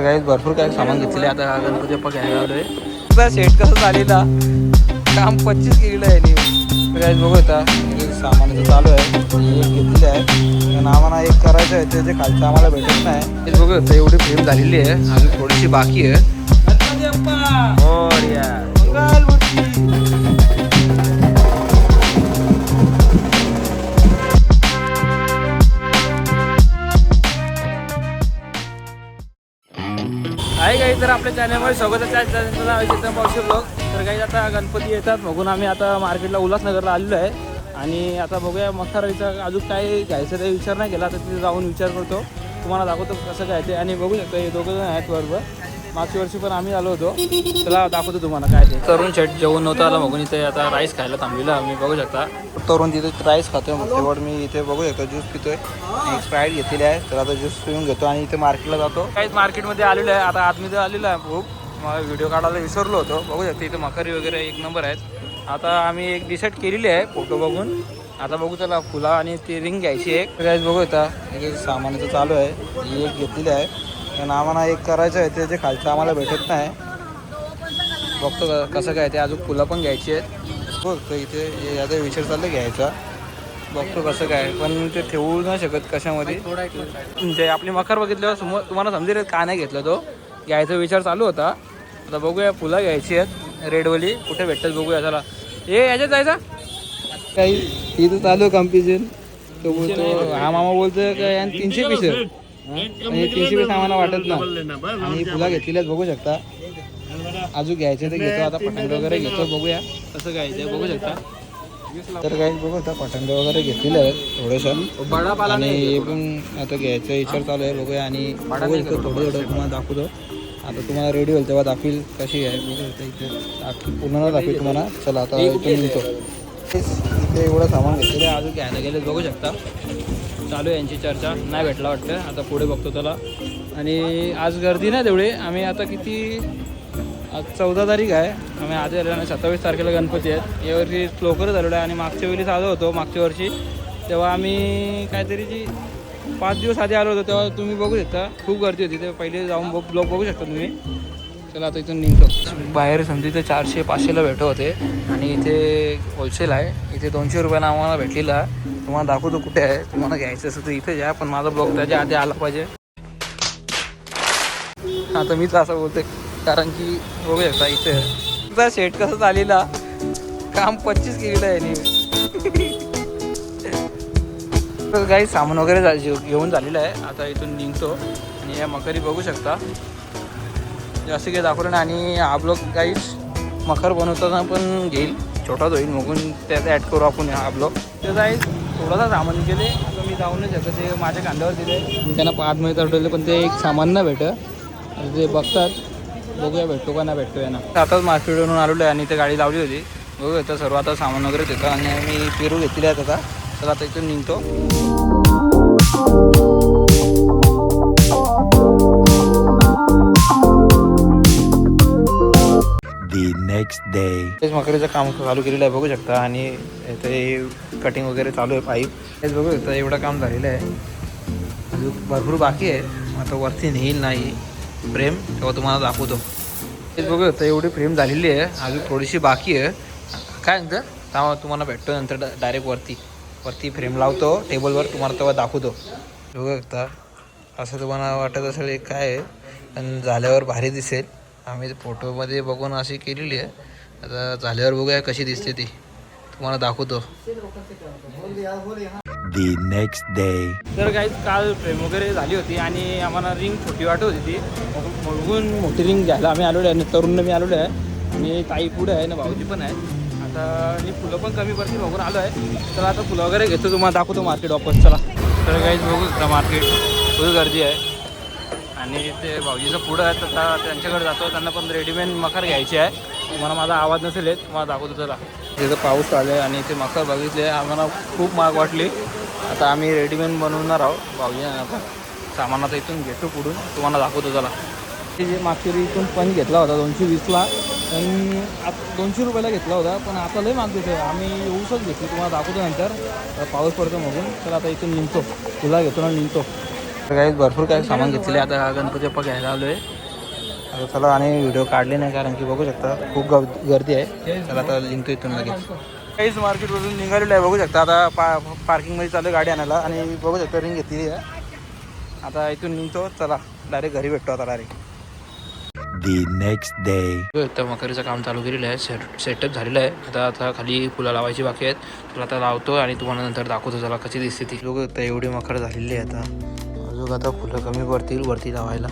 काही भरपूर काही सामान घेतले. आता गणपती बाप्पा घ्यायला आलोय. सेट कसं झालेला काम 25 केलेलं आहे. काही बघू आता सामान चालू आहे. एक घेतलेली आहे पण आम्हाला एक करायचं आहे. ते जे खालचं आम्हाला भेटत नाही. ते बघू आता एवढी फ्रेम झालेली आहे. अजून थोडीशी बाकी आहे. गणपती बाप्पा मोरया मंगलमूर्ती. आहे काही तर आपल्या चॅनलमध्ये स्वागत आहे. चेतन पावशी ब्लॉग. तर काही आता गणपती येतात बघून आम्ही आता मार्केटला उल्हासनगरला आलेलो आहे. आणि आता बघूया मखाराचा अजून काय घ्यायचं ते विचार नाही केला. तर तिथे जाऊन विचार करतो, तुम्हाला दाखवतो कसं काय ते. आणि बघू शकतो हे दोघं जण आहेत बरोबर. मागच्या वर्षी पण आम्ही आलो होतो. त्याला दाखवतो तुम्हाला काय ते. तरुण शेट जेवण नव्हतं आला बघून इथे आता राईस खायला थांबलेला आम्ही. बघू शकता तरुण तिथे राईस खातोय. मग तेवढं मी इथे बघू शकतो ज्यूस पितोय. एक स्प्राईट घेतलेली आहे. तर आता ज्यूस पिऊन घेतो आणि इथे मार्केटला जातो. काहीच मार्केटमध्ये आलेलो आहे. आता आतमध्ये आलेलो आहे खूप. मग व्हिडिओ काढायला विसरलो होतो. बघू शकतो इथे मखारी वगैरे एक नंबर आहेत. आता आम्ही एक डिसाईड केलेली आहे फोटो बघून. आता बघू त्याला फुला आणि ती रिंग घ्यायची एक. काहीच बघू आता एक सामानाचं चालू आहे. ही एक घेतलेली आहे पण आम्हाला एक करायचं आहे. ते जे खालचं आम्हाला भेटत नाही. बघतो कसं काय ते. अजून फुलं पण घ्यायची आहेत. बघतो इथे आता विचार चाललं घ्यायचा. बघतो कसं काय पण ते ठेवू नाही शकत कशामध्ये. म्हणजे आपली मखर बघितल्यावर समोर तुम्हाला समजेल का नाही घेतलं. तो घ्यायचा विचार चालू होता. आता बघूया फुलं घ्यायची आहेत रेडवाली. कुठे भेटतात बघूया. चला हे याच्यात जायचा काही इथं चालू कॉम्पिटिशन. तो बोलतो हा मामा बोलतोय का 300 पीस आणि 300 पीस आम्हाला वाटत ना. आणि फुला घेतलेली आहेत बघू शकता. अजून घ्यायचे ते घेतो. आता पतंग वगैरे घेतो. बघूया कसं घ्यायचं बघू शकता. तर काही बघू आता पतंग वगैरे घेतलेले आहेत थोडंसं. आणि हे पण आता घ्यायचा विचार चालू आहे. बघूया आणि थोडं थोडं तुम्हाला दाखवतो. आता तुम्हाला रेडी होईल तेव्हा दाखवील कशी आहे. बघू शकता इथे पूर्ण दाखवेल तुम्हाला. चला आता इथून निघतो. इथे एवढं सामान घेतलेलं आहे. अजून घ्यायला गेले बघू शकता. चालू आहे यांची चर्चा. नाही भेटला वाटतं. आता पुढे बघतो त्याला. आणि आज गर्दी नाही तेवढी. आम्ही आता किती आज 14 तारीख आहे. आम्ही आधी आलो आणि 27 तारखेला गणपती आहेत. यावर्षी लवकरच आलेलो आहे. आणि मागच्या वेळी आलो होतो मागच्या वर्षी तेव्हा आम्ही काहीतरी जी 5 दिवस आधी आलो होतो तेव्हा तुम्ही बघू शकता खूप गर्दी होती. ते पहिले जाऊन ब्लॉग बघू शकता तुम्ही. चला आता इथून निघतो. बाहेर समजा इथे 400-500ला भेटत होते. आणि इथे होलसेल आहे. इथे 200 रुपयानं आम्हाला भेटलेला. तुम्हाला दाखवतो कुठे आहे. तुम्हाला घ्यायचं असेल तर इथे जा. पण माझा ब्लॉग त्याच्या आधी आला पाहिजे. आता मीच असं बोलते कारण की बघू शकता इथे सेट कसं झालेला काम 25 केलेलं आहे. तर काही सामान वगैरे घेऊन झालेलं आहे. आता इथून निघतो. आणि या मखरी बघू शकता जास्त काही दाखवलं नाही. आणि हा ब्लॉग काहीच मखर बनवताना पण घेईल. छोटाच होईल बघून त्यात ॲड करू आपण हा ब्लॉग. ते जाईल थोडासा सामान गेले. आता मी जाऊन नाही शकत. ते माझ्या खांद्यावर दिले. मी त्यांना आतमध्ये चढवले पण ते एक सामान नाही भेटत. ते बघतात. बघूया भेटतो का नाही भेटतो यांना. आताच मार्केटवरून आलेलो आहे आणि इथे गाडी लावली होती. बघूया तर सर्व आता सामान वगैरे देतं. आणि मी पेरू घेतलेले आहेत आता. तर आता इथून निघतो. नेक्स्ट डे तेच मकरीचं काम चालू केलेलं आहे बघू शकता. आणि इथे कटिंग वगैरे चालू आहे पाईप. तेच बघू शकता एवढं काम झालेलं आहे. अजून भरपूर बाकी आहे. आता वरती नेईल नाही फ्रेम तेव्हा तुम्हाला दाखवतो. तेच बघू शकता एवढी फ्रेम झालेली आहे. अजून थोडीशी बाकी आहे. काय नंतर तेव्हा तुम्हाला भेटतो. नंतर डायरेक्ट वरती फ्रेम लावतो टेबलवर. तुम्हाला तेव्हा दाखवतो. बघू शकता असं तुम्हाला वाटत असेल एक काय आहे पण झाल्यावर भारी दिसेल. आम्ही फोटोमध्ये बघून अशी केलेली आहे. आता झाल्यावर बघूया कशी दिसते ती. तुम्हाला दाखवतो. नेक्स्ट डे तर काही काल फ्रेम वगैरे झाली होती आणि आम्हाला रिंग छोटी वाटत होती. ती बघून मोठी रिंग घ्यायला आम्ही आलेलो आहे. तरुणनं मी आलेलो आहे. आणि ताई पुढे आहे ना भाऊजी पण आहे. आता आणि फुलं पण कमी पडतील बघून आलो आहे. तर आता फुलं वगैरे घेतो. तुम्हाला दाखवतो मार्केट वापस. चला तर काहीच बघू शकता मार्केट फुल गर्दी आहे. आणि ते भाऊजीचं पुढं आहेत. आता त्यांच्याकडे जातो. त्यांना पण रेडीमेड मखर घ्यायची आहे. तुम्हाला माझा आवाज नसेल येत. तुम्हाला दाखवतो त्याला. तिथं पाऊस आला आहे आणि ते मखर बघितले आम्हाला खूप महाग वाटली. आता आम्ही रेडीमेड बनवणार आहोत भाऊजी. आता सामान आता इथून घेतो पुढून तुम्हाला दाखवतो त्याला. ते जे मागच्या इथून पण घेतला होता 220ला पण आता 200 रुपयाला घेतला होता. पण आता लय माग देतो. आम्ही येऊसच घेतली. तुम्हाला दाखवतो नंतर पाऊस पडतो बघून. तर आता इथून निघतो. तुला घेतो ना निघतो. काही भरपूर काही सामान घेतलेले आता गणपती बाप्पा घ्यायला आलो आहे. आता चला आणि व्हिडिओ काढले नाही कारण की बघू शकता खूप गर्दी आहे. चला आता लिंक इथून लगेच काहीच मार्केटमधून निघालेलं आहे. बघू शकता आता पार्किंगमध्ये चालू आहे गाडी आणायला आणि बघू शकता रिंग घेतलेली आहे. आता इथून निघतो. चला डायरेक्ट घरी भेटतो आता डायरेक्ट. The next day. तर मकरीचं काम चालू केलेलं आहे. सेटअप झालेलं आहे. आता खाली फुलं लावायची बाकी आहेत. तुला आता लावतो आणि तुम्हाला नंतर दाखवतो चला कशी दिसते ती. लोक आता एवढी मकर झालेली आहे. आता फुलं कमी पडतील वरती लावायला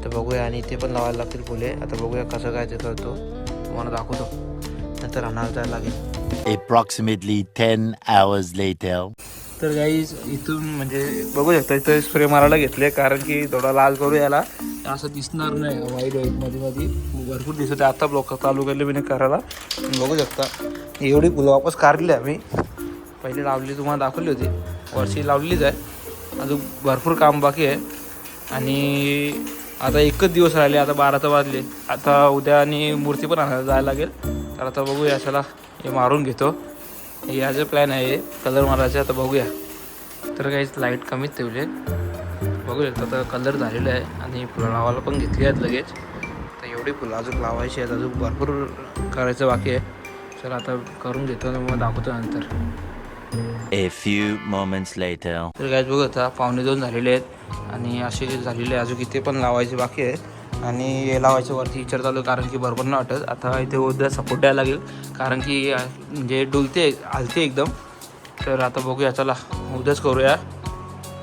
तर बघूया आणि ते पण लावायला लागतील फुले. आता बघूया कसं काय ते करतो तुम्हाला दाखवतो. नंतर राहणार जायला लागेल. Approximately 10 hours later. तर गाईज इथून म्हणजे बघू शकता इथं स्प्रे मारायला घेतले कारण की थोडा लाल करू याला असं दिसणार नाही. वाईट मध्ये भरपूर दिसत आहे. आता ब्लॉक चालू केले मी करायला. बघू शकता एवढी फुलं वापस काढली आम्ही. पहिले लावली तुम्हाला दाखवली होती. वर्षी लावलीच आहे. अजून भरपूर काम बाकी आहे आणि आता एकच दिवस राहिले. आता 12 तर वाजले. आता उद्या आणि मूर्ती पण आणायला जायला लागेल. तर आता बघूया चला हे मारून घेतो. याचं प्लॅन आहे कलर मारायचं. आता बघूया. तर काहीच लाईट कमीच ठेवले. बघू शकता आता कलर झालेला आहे आणि फुलं लावायला पण घेतली आहेत लगेच. तर एवढी फुलं अजून लावायची आहेत. अजून भरपूर करायचं बाकी आहे. चला आता करून घेतो आणि मग दाखवतो नंतर. A few moments later. तर काहीच बघू आता 1:45 झालेले आहेत आणि असे झालेले अजून इथे पण लावायचे बाकी आहे. आणि हे लावायचं वरती विचार चालू कारण की बरोबर नाही वाटत. आता इथे उद्या सपोर्ट द्यायला लागेल कारण की म्हणजे डुलते हलते एकदम. तर आता बघूया चला उद्याच करूया.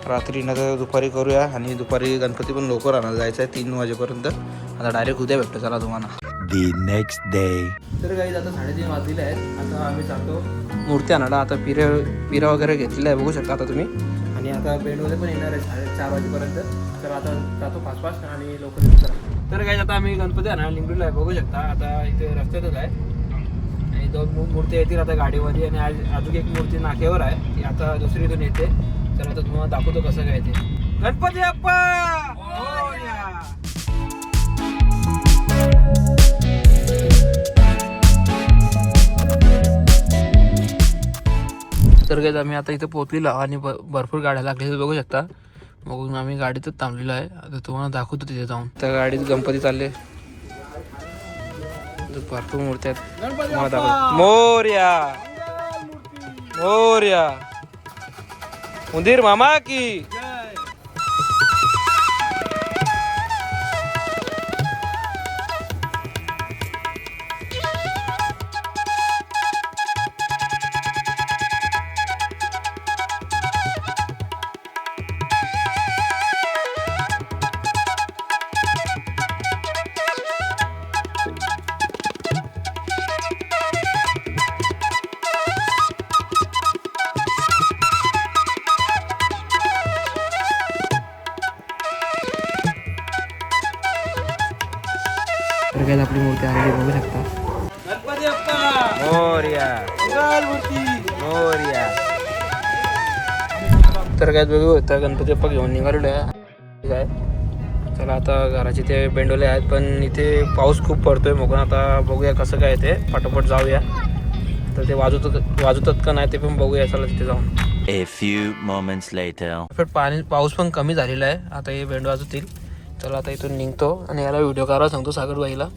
रात्री न तर दुपारी करूया आणि दुपारी गणपती पण लवकर आणायला जायचं आहे 3 वाजेपर्यंत. आता डायरेक्ट उद्या भेटतो चला तुम्हाला. The next day. तर काही आता 3:30 वाजलेले आहेत. आता आम्ही जातो मूर्ती आणायला. आता पिरा वगैरे घेतलेला आहे बघू शकता आता तुम्ही. आणि आता बेंडवाले पण येणार आहे 4:30 वाजेपर्यंत. तर आता जातो 5 आणि लवकर. तर काही आता आम्ही गणपती आणायला निघलेलो आहे बघू शकता. आता इथे रस्त्यातच आहे आणि 2 मूर्ती येतील आता गाडीमध्ये आणि अजून एक मूर्ती नाक्यावर आहे. ती आता दुसरी इथून येते. तर आता तुम्हाला दाखवतो कसं काय ते. गणपती बाप्पा तर काय आम्ही आता इथे पोहोचलेलो आणि भरपूर गाड्या लागलेल्या बघू शकता. मग आम्ही गाडीतच थांबलेलो आहे. आता तुम्हाला दाखवतो तिथे जाऊन. त्या गाडीत गणपती चालले. भरपूर मूर्ती आहेत. मोरया मोरया उंदीर मामा की. तर काय आपली मूर्ती आलेली बघू शकता. गणपती बाप्पा मोरया मोरया. तर काय बघू आता गणपती बाप्पा घेऊन निघालेलो आहे. काय चला आता घराचे ते बेंडोले आहेत पण इथे पाऊस खूप पडतोय. मग आता बघूया कसं काय ते पटापट जाऊया. तर ते वाजवतात का नाही ते पण बघूया चला तिथे जाऊन. A few moments later. पाऊस पण कमी झालेला आहे. आता हे बेंड वाजवतील. चला आता इथून निघतो आणि याला व्हिडिओ करायला सांगतो सागरबाईला.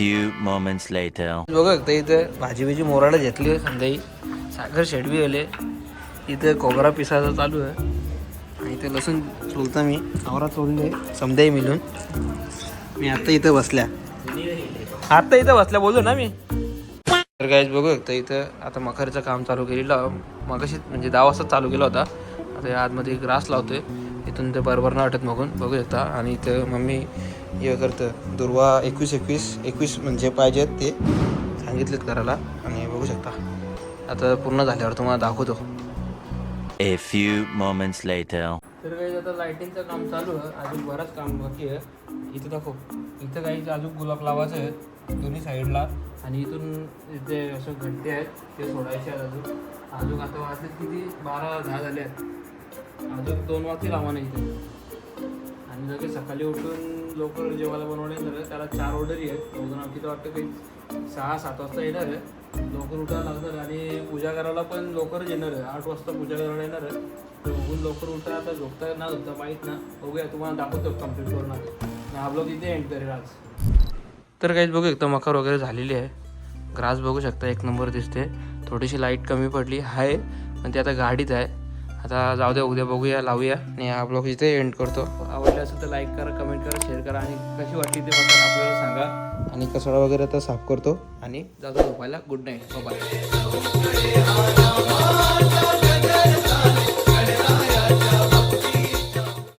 few moments later. बघा तर इथं भाजी बिजी मोराला घेतली संध्याही साखर शेडवी गेले. इथं खोबरा पिसायचा चालू आहे आणि इथे लसूण चोलता मी आवरा चोलले समजाही मिळून. मी आता इथं बसल्या बोललो ना मी. तर गाईज बघू तर इथं आता मखरचं काम चालू केलेलं मगाशी म्हणजे 10 वाजता चालू केला होता. आता या आतमध्ये ग्रास लावतोय इथून ते बरोबर नाही वाटत मगून बघू शकता. आणि इथं मम्मी हे करतं दुर्वा 21 म्हणजे पाहिजेत ते सांगितलेत करायला. आणि बघू शकता आता पूर्ण झाल्यावर तुम्हाला दाखवतो. A few moments later. तर काही आता लाईटिंगचं काम चालू आहे. अजून बरंच काम बाकी आहे. इथं दाखव इथं काही अजून गुलाब लावायचं आहे दोन्ही साईडला. आणि इथून इथे असं घंटे आहेत ते सोडायचे आहेत. अजून आता वाजले किती 12-10 झाले आहेत. अजून 2 वाजतील आम्हाला इथे. आणि जर सकाळी उठून लवकर जेवायला बनवणे झालं त्याला 4 ऑर्डरही आहेत. बघून आमची तर वाटतं काही 6-7 वाजता येणार आहे. लवकर उठायला लागणार आणि पूजा करायला पण लवकरच येणार आहे. 8 वाजता पूजा करायला येणार आहे. तर बघून लवकर उठा. आता झोपता ना झोपता माहीत ना बघूया तुम्हाला दाखवतो कम्प्लीट करून. आणि हा ब्लॉग इथे एंड करेल आज. तर काहीच बघू एकदम मकर वगैरे झालेली आहे. ग्रास बघू शकता 1 नंबर दिसते. थोडीशी लाईट कमी पडली आहे पण ती आता गाडीत आहे. आता जाऊ द्या उद्या बघूया लावूया. आणि हा ब्लॉग इथे एंड करतो. आवडला असेल तर लाईक करा कमेंट करा शेअर करा. आणि कशी वाटली ते मकर आपल्याला सांगा. आणि कचरा वगैरे आता साफ करतो आणि जातो झोपायला. Good night bye.